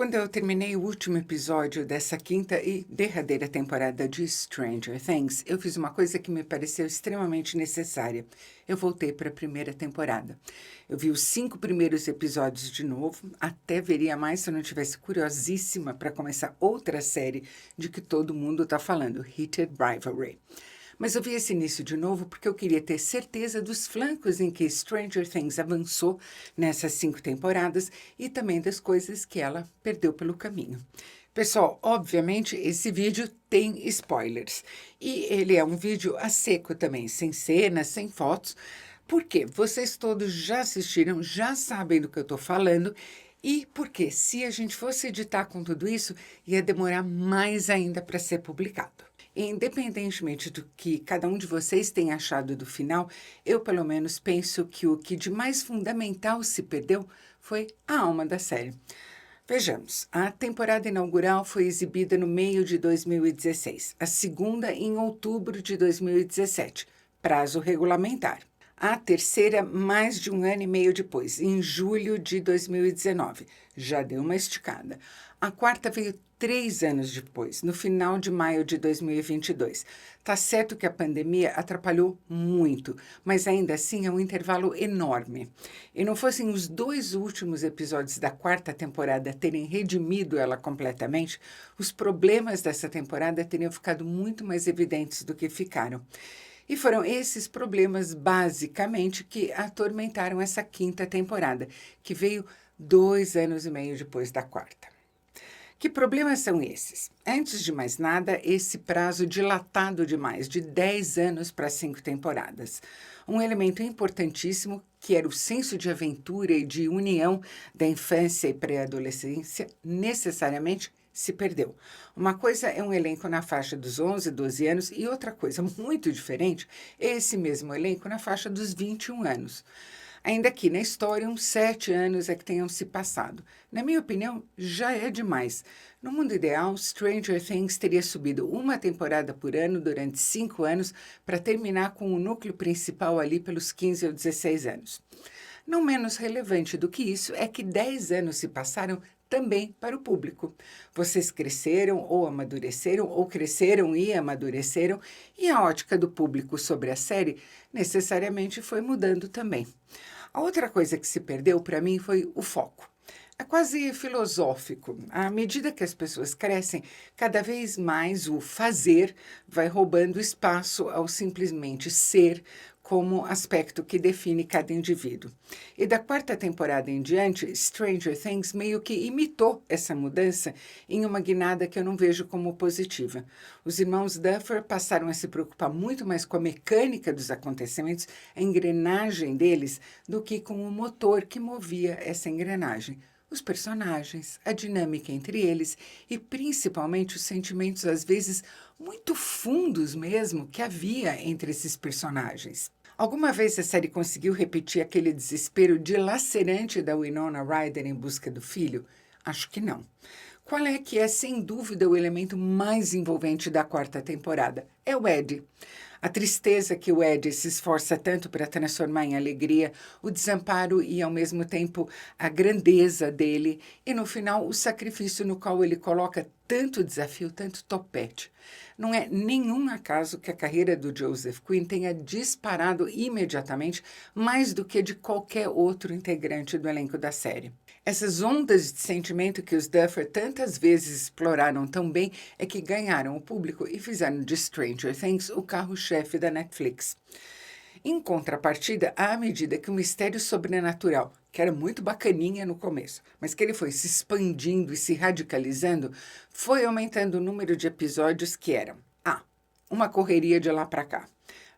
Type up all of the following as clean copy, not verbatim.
Quando eu terminei o último episódio dessa quinta e derradeira temporada de Stranger Things, eu fiz uma coisa que me pareceu extremamente necessária. Eu voltei para a primeira temporada. Eu vi os 5 primeiros episódios de novo, até veria mais se eu não tivesse curiosíssima para começar outra série de que todo mundo está falando, Heated Rivalry. Mas eu vi esse início de novo porque eu queria ter certeza dos flancos em que Stranger Things avançou nessas 5 temporadas e também das coisas que ela perdeu pelo caminho. Pessoal, obviamente esse vídeo tem spoilers e ele é um vídeo a seco também, sem cenas, sem fotos, porque vocês todos já assistiram, já sabem do que eu estou falando e porque se a gente fosse editar com tudo isso, ia demorar mais ainda para ser publicado. Independentemente do que cada um de vocês tenha achado do final, eu pelo menos penso que o que de mais fundamental se perdeu foi a alma da série. Vejamos, a temporada inaugural foi exibida no meio de 2016, a segunda em outubro de 2017, prazo regulamentar. A terceira, mais de 1 ano e meio depois, em julho de 2019, já deu uma esticada. A quarta veio 3 anos depois, no final de maio de 2022. Tá certo que a pandemia atrapalhou muito, mas ainda assim é um intervalo enorme. E não fossem os 2 últimos episódios da quarta temporada terem redimido ela completamente, os problemas dessa temporada teriam ficado muito mais evidentes do que ficaram. E foram esses problemas, basicamente, que atormentaram essa quinta temporada, que veio 2 anos e meio depois da quarta. Que problemas são esses? Antes de mais nada, esse prazo dilatado demais, de 10 anos para 5 temporadas. Um elemento importantíssimo, que era o senso de aventura e de união da infância e pré-adolescência, necessariamente se perdeu. Uma coisa é um elenco na faixa dos 11, 12 anos e outra coisa muito diferente é esse mesmo elenco na faixa dos 21 anos. Ainda que na história, uns 7 anos é que tenham se passado. Na minha opinião, já é demais. No mundo ideal, Stranger Things teria subido uma temporada por ano durante 5 anos para terminar com o núcleo principal ali pelos 15 ou 16 anos. Não menos relevante do que isso é que 10 anos se passaram também para o público. Vocês cresceram ou amadureceram, ou cresceram e amadureceram, e a ótica do público sobre a série necessariamente foi mudando também. A outra coisa que se perdeu para mim foi o foco. É quase filosófico. À medida que as pessoas crescem, cada vez mais o fazer vai roubando espaço ao simplesmente ser como aspecto que define cada indivíduo. E da quarta temporada em diante, Stranger Things meio que imitou essa mudança em uma guinada que eu não vejo como positiva. Os irmãos Duffer passaram a se preocupar muito mais com a mecânica dos acontecimentos, a engrenagem deles, do que com o motor que movia essa engrenagem. Os personagens, a dinâmica entre eles e principalmente os sentimentos, às vezes, muito fundos mesmo, que havia entre esses personagens. Alguma vez a série conseguiu repetir aquele desespero dilacerante da Winona Ryder em busca do filho? Acho que não. Qual é que é, sem dúvida, o elemento mais envolvente da quarta temporada? É o Ed. A tristeza que o Ed se esforça tanto para transformar em alegria, o desamparo e, ao mesmo tempo, a grandeza dele, e, no final, o sacrifício no qual ele coloca tanto desafio, tanto topete. Não é nenhum acaso que a carreira do Joseph Quinn tenha disparado imediatamente mais do que de qualquer outro integrante do elenco da série. Essas ondas de sentimento que os Duffer tantas vezes exploraram tão bem é que ganharam o público e fizeram de Stranger Things o carro-chefe da Netflix. Em contrapartida, à medida que o mistério sobrenatural, que era muito bacaninha no começo, mas que ele foi se expandindo e se radicalizando, foi aumentando o número de episódios que eram A. Uma correria de lá para cá.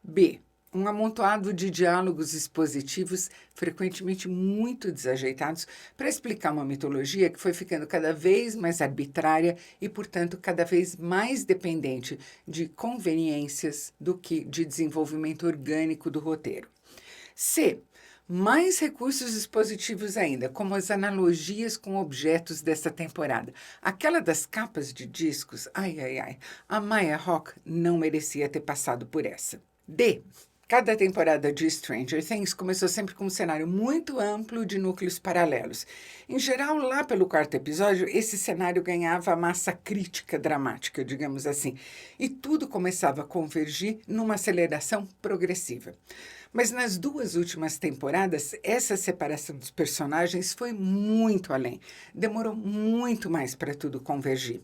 B. Um amontoado de diálogos expositivos, frequentemente muito desajeitados, para explicar uma mitologia que foi ficando cada vez mais arbitrária e, portanto, cada vez mais dependente de conveniências do que de desenvolvimento orgânico do roteiro. C. Mais recursos expositivos ainda, como as analogias com objetos dessa temporada. Aquela das capas de discos, ai, ai, ai, a Maya Hawke não merecia ter passado por essa. D. Cada temporada de Stranger Things começou sempre com um cenário muito amplo de núcleos paralelos. Em geral, lá pelo quarto episódio, esse cenário ganhava massa crítica dramática, digamos assim, e tudo começava a convergir numa aceleração progressiva. Mas nas duas últimas temporadas, essa separação dos personagens foi muito além. Demorou muito mais para tudo convergir.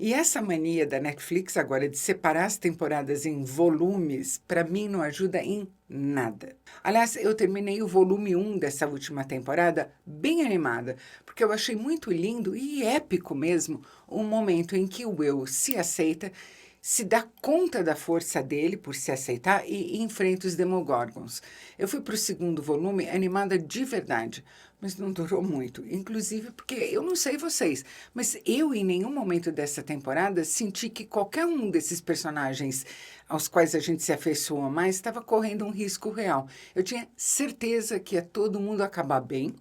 E essa mania da Netflix agora de separar as temporadas em volumes, para mim não ajuda em nada. Aliás, eu terminei o volume 1 dessa última temporada bem animada, porque eu achei muito lindo e épico mesmo o momento em que o Will se aceita, se dá conta da força dele por se aceitar e enfrenta os Demogorgons. Eu fui para o segundo volume animada de verdade, mas não durou muito. Inclusive porque, eu não sei vocês, mas eu em nenhum momento dessa temporada senti que qualquer um desses personagens aos quais a gente se afeiçoa mais estava correndo um risco real. Eu tinha certeza que ia todo mundo acabar bem,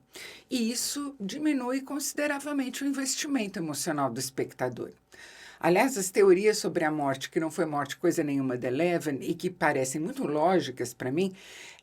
e isso diminui consideravelmente o investimento emocional do espectador. Aliás, as teorias sobre a morte, que não foi morte coisa nenhuma da Eleven e que parecem muito lógicas para mim,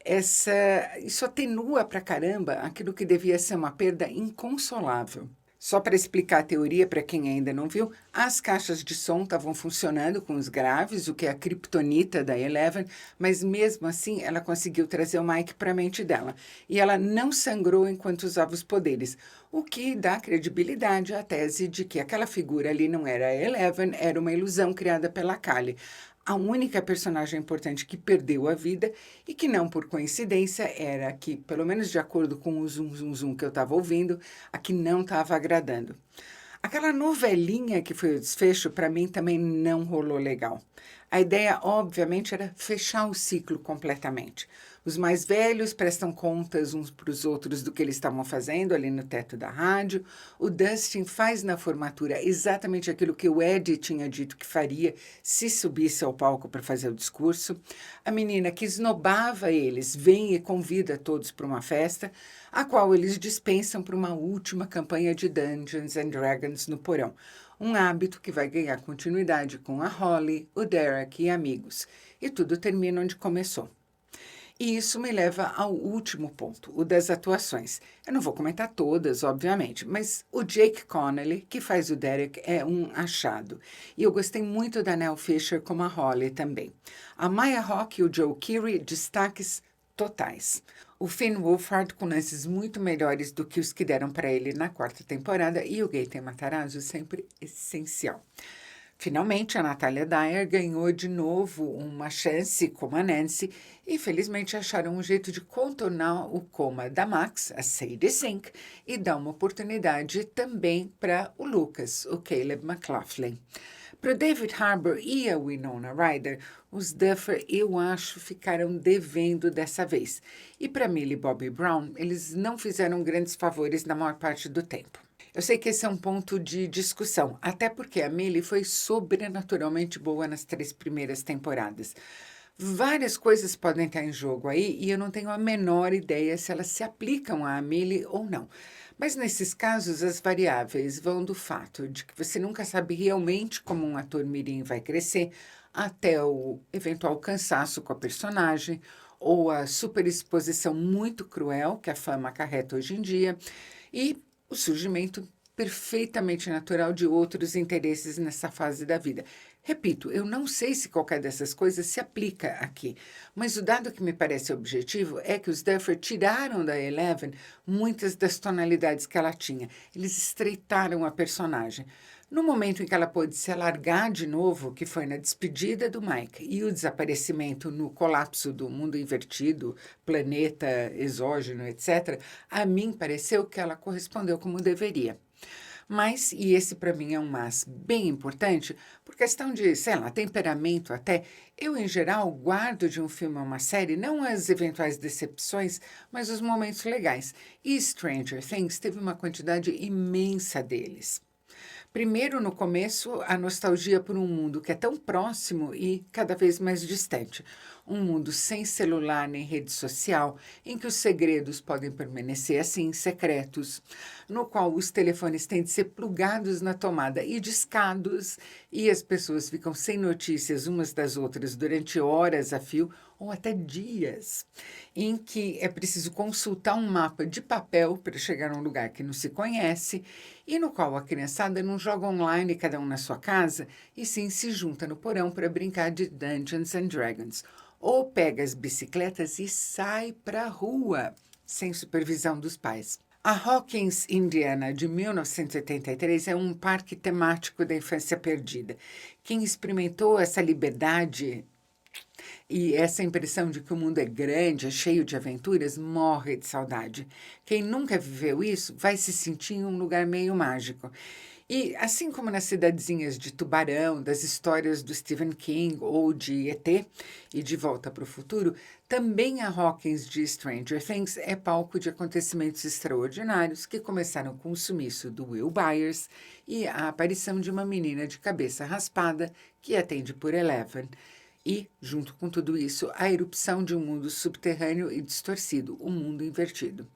isso atenua pra caramba aquilo que devia ser uma perda inconsolável. Só para explicar a teoria para quem ainda não viu, as caixas de som estavam funcionando com os graves, o que é a criptonita da Eleven, mas mesmo assim ela conseguiu trazer o Mike para a mente dela. E ela não sangrou enquanto usava os poderes, o que dá credibilidade à tese de que aquela figura ali não era a Eleven, era uma ilusão criada pela Kali, a única personagem importante que perdeu a vida e que não por coincidência era a que, pelo menos de acordo com o zum zum zum que eu estava ouvindo, a que não estava agradando. Aquela novelinha que foi o desfecho, para mim também não rolou legal. A ideia, obviamente, era fechar o ciclo completamente. Os mais velhos prestam contas uns para os outros do que eles estavam fazendo ali no teto da rádio. O Dustin faz na formatura exatamente aquilo que o Ed tinha dito que faria se subisse ao palco para fazer o discurso. A menina que esnobava eles vem e convida todos para uma festa, a qual eles dispensam para uma última campanha de Dungeons and Dragons no porão. Um hábito que vai ganhar continuidade com a Holly, o Derek e amigos. E tudo termina onde começou. E isso me leva ao último ponto, o das atuações. Eu não vou comentar todas, obviamente, mas o Jake Connelly, que faz o Derek, é um achado. E eu gostei muito da Nell Fisher como a Holly também. A Maya Hawke e o Joe Keery, destaques totais. O Finn Wolfhard com lances muito melhores do que os que deram para ele na quarta temporada, e o Gaten Matarazzo sempre essencial. Finalmente, a Natalia Dyer ganhou de novo uma chance como a Nancy e felizmente acharam um jeito de contornar o coma da Max, a Sadie Sink, e dar uma oportunidade também para o Lucas, o Caleb McLaughlin. Para o David Harbour e a Winona Ryder, os Duffer, eu acho, ficaram devendo dessa vez. E para Millie Bobby Brown, eles não fizeram grandes favores na maior parte do tempo. Eu sei que esse é um ponto de discussão, até porque a Millie foi sobrenaturalmente boa nas 3 primeiras temporadas. Várias coisas podem estar em jogo aí e eu não tenho a menor ideia se elas se aplicam à Millie ou não. Mas nesses casos, as variáveis vão do fato de que você nunca sabe realmente como um ator mirim vai crescer, até o eventual cansaço com a personagem, ou a superexposição muito cruel que a fama acarreta hoje em dia, e o surgimento perfeitamente natural de outros interesses nessa fase da vida. Repito, eu não sei se qualquer dessas coisas se aplica aqui, mas o dado que me parece objetivo é que os Duffer tiraram da Eleven muitas das tonalidades que ela tinha. Eles estreitaram a personagem. No momento em que ela pôde se alargar de novo, que foi na despedida do Mike e o desaparecimento no colapso do mundo invertido, planeta exógeno, etc., a mim pareceu que ela correspondeu como deveria. Mas, e esse para mim é um mas bem importante, por questão de, sei lá, temperamento até, eu em geral guardo de um filme ou uma série não as eventuais decepções, mas os momentos legais. E Stranger Things teve uma quantidade imensa deles. Primeiro, no começo, a nostalgia por um mundo que é tão próximo e cada vez mais distante. Um mundo sem celular nem rede social, em que os segredos podem permanecer assim, secretos, no qual os telefones têm de ser plugados na tomada e discados, e as pessoas ficam sem notícias umas das outras durante horas a fio, ou até dias, em que é preciso consultar um mapa de papel para chegar a um lugar que não se conhece e no qual a criançada não joga online cada um na sua casa, e sim se junta no porão para brincar de Dungeons and Dragons, ou pega as bicicletas e sai para a rua, sem supervisão dos pais. A Hawkins, Indiana, de 1983, é um parque temático da infância perdida. Quem experimentou essa liberdade e essa impressão de que o mundo é grande, é cheio de aventuras, morre de saudade. Quem nunca viveu isso vai se sentir em um lugar meio mágico. E assim como nas cidadezinhas de Tubarão, das histórias do Stephen King ou de ET e De Volta para o Futuro, também a Hawkins de Stranger Things é palco de acontecimentos extraordinários que começaram com o sumiço do Will Byers e a aparição de uma menina de cabeça raspada que atende por Eleven. E, junto com tudo isso, a erupção de um mundo subterrâneo e distorcido, um mundo invertido.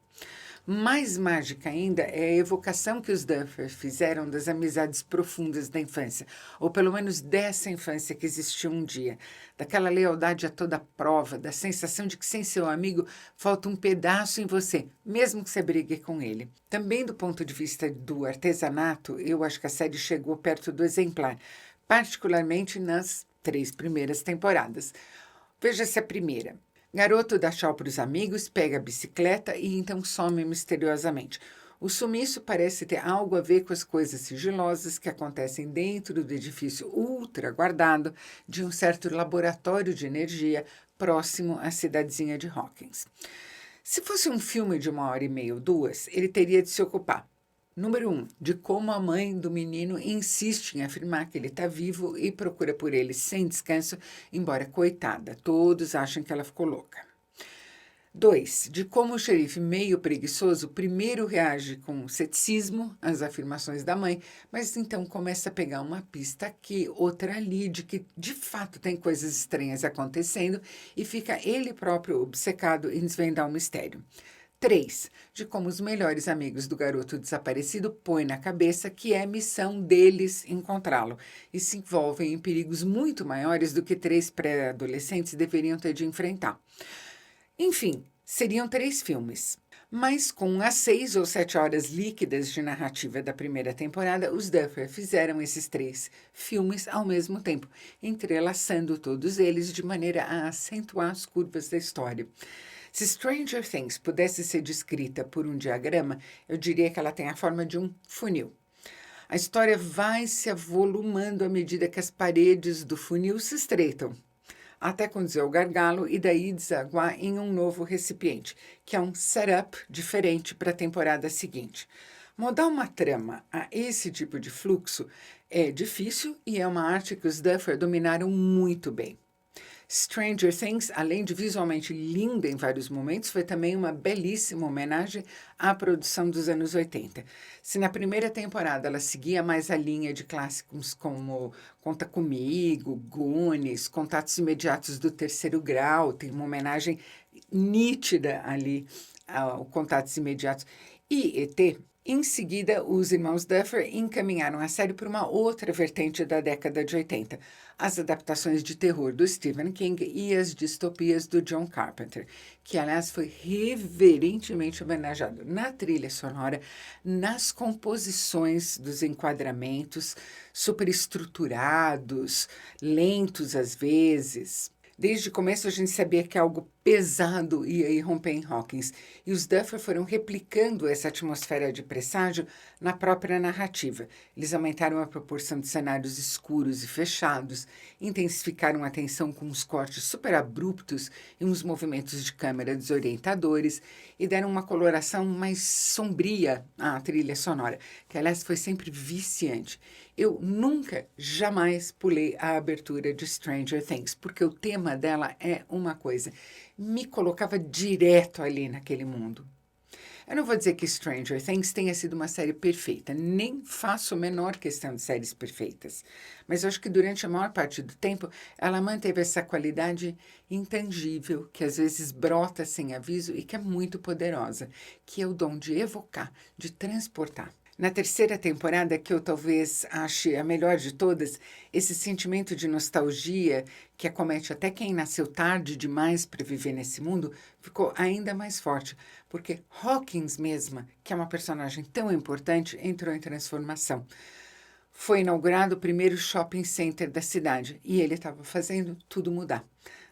Mais mágica ainda é a evocação que os Duffer fizeram das amizades profundas da infância, ou pelo menos dessa infância que existiu um dia, daquela lealdade a toda prova, da sensação de que sem seu amigo falta um pedaço em você, mesmo que você brigue com ele. Também do ponto de vista do artesanato, eu acho que a série chegou perto do exemplar, particularmente nas 3 primeiras temporadas. Veja-se a primeira. Garoto dá tchau para os amigos, pega a bicicleta e então some misteriosamente. O sumiço parece ter algo a ver com as coisas sigilosas que acontecem dentro do edifício ultra guardado de um certo laboratório de energia próximo à cidadezinha de Hawkins. Se fosse um filme de 1h30 ou 2, ele teria de se ocupar, número 1, de como a mãe do menino insiste em afirmar que ele está vivo e procura por ele sem descanso, embora coitada, todos acham que ela ficou louca. 2, de como o xerife meio preguiçoso primeiro reage com ceticismo às afirmações da mãe, mas então começa a pegar uma pista aqui, outra ali, de que de fato tem coisas estranhas acontecendo e fica ele próprio obcecado em desvendar o mistério. 3, de como os melhores amigos do garoto desaparecido põem na cabeça que é missão deles encontrá-lo e se envolvem em perigos muito maiores do que 3 pré-adolescentes deveriam ter de enfrentar. Enfim, seriam 3 filmes. Mas com as 6 ou 7 horas líquidas de narrativa da primeira temporada, os Duffer fizeram esses 3 filmes ao mesmo tempo, entrelaçando todos eles de maneira a acentuar as curvas da história. Se Stranger Things pudesse ser descrita por um diagrama, eu diria que ela tem a forma de um funil. A história vai se avolumando à medida que as paredes do funil se estreitam, até conduzir ao gargalo e daí desaguar em um novo recipiente, que é um setup diferente para a temporada seguinte. Mudar uma trama a esse tipo de fluxo é difícil e é uma arte que os Duffer dominaram muito bem. Stranger Things, além de visualmente linda em vários momentos, foi também uma belíssima homenagem à produção dos anos 80. Se na primeira temporada ela seguia mais a linha de clássicos como Conta Comigo, Goonies, Contatos Imediatos do Terceiro Grau, tem uma homenagem nítida ali ao Contatos Imediatos, e ET, em seguida, os irmãos Duffer encaminharam a série para uma outra vertente da década de 80, as adaptações de terror do Stephen King e as distopias do John Carpenter, que, aliás, foi reverentemente homenageado na trilha sonora, nas composições dos enquadramentos, superestruturados, lentos às vezes. Desde o começo a gente sabia que algo pesado ia irromper em Hawkins, e os Duffer foram replicando essa atmosfera de presságio na própria narrativa. Eles aumentaram a proporção de cenários escuros e fechados, intensificaram a tensão com uns cortes super abruptos e uns movimentos de câmera desorientadores, e deram uma coloração mais sombria à trilha sonora, que aliás foi sempre viciante. Eu nunca, jamais pulei a abertura de Stranger Things, porque o tema dela é uma coisa. Me colocava direto ali naquele mundo. Eu não vou dizer que Stranger Things tenha sido uma série perfeita, nem faço a menor questão de séries perfeitas. Mas eu acho que durante a maior parte do tempo ela manteve essa qualidade intangível, que às vezes brota sem aviso e que é muito poderosa, que é o dom de evocar, de transportar. Na terceira temporada, que eu talvez ache a melhor de todas, esse sentimento de nostalgia que acomete até quem nasceu tarde demais para viver nesse mundo, ficou ainda mais forte, porque Hawkins mesma, que é uma personagem tão importante, entrou em transformação. Foi inaugurado o primeiro shopping center da cidade e ele estava fazendo tudo mudar.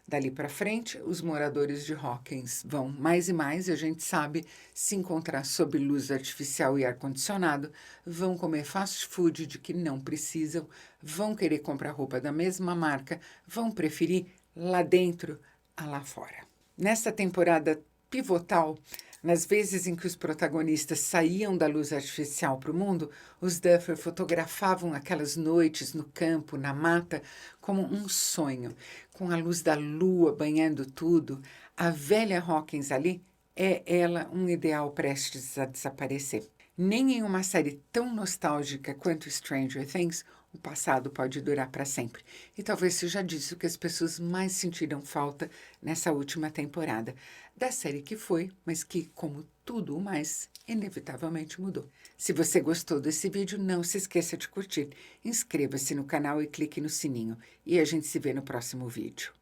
Dali para frente, os moradores de Hawkins vão mais e mais, e a gente sabe, se encontrar sob luz artificial e ar-condicionado, vão comer fast food de que não precisam, vão querer comprar roupa da mesma marca, vão preferir lá dentro a lá fora. Nessa temporada pivotal, nas vezes em que os protagonistas saíam da luz artificial para o mundo, os Duffer fotografavam aquelas noites no campo, na mata, como um sonho. Com a luz da lua banhando tudo, a velha Hawkins ali é ela um ideal prestes a desaparecer. Nem em uma série tão nostálgica quanto Stranger Things, o passado pode durar para sempre. E talvez seja disso que as pessoas mais sentiram falta nessa última temporada. Da série que foi, mas que, como tudo o mais, inevitavelmente mudou. Se você gostou desse vídeo, não se esqueça de curtir. Inscreva-se no canal e clique no sininho. E a gente se vê no próximo vídeo.